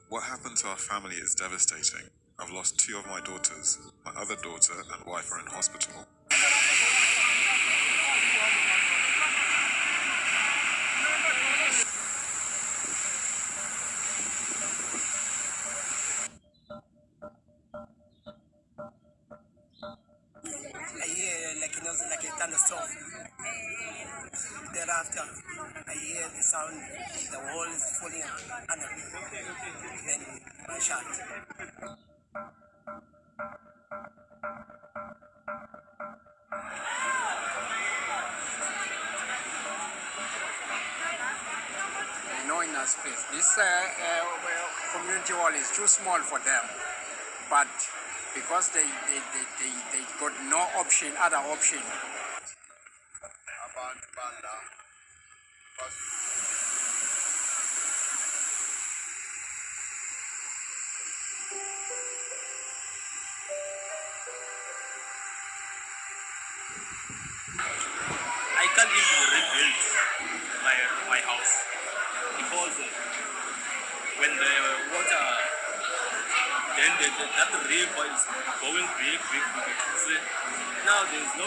What happened to our family is devastating. I've lost 2 of my daughters. My other daughter and wife are in hospital. I hear like like a thunderstorm. Thereafter, I hear the sound, the wall is falling under me. Then I shot. No inner space. This community hall is too small for them, but because they got no option, other option. I can't even rebuild my house because when the water, then that river is going big. See, now there's no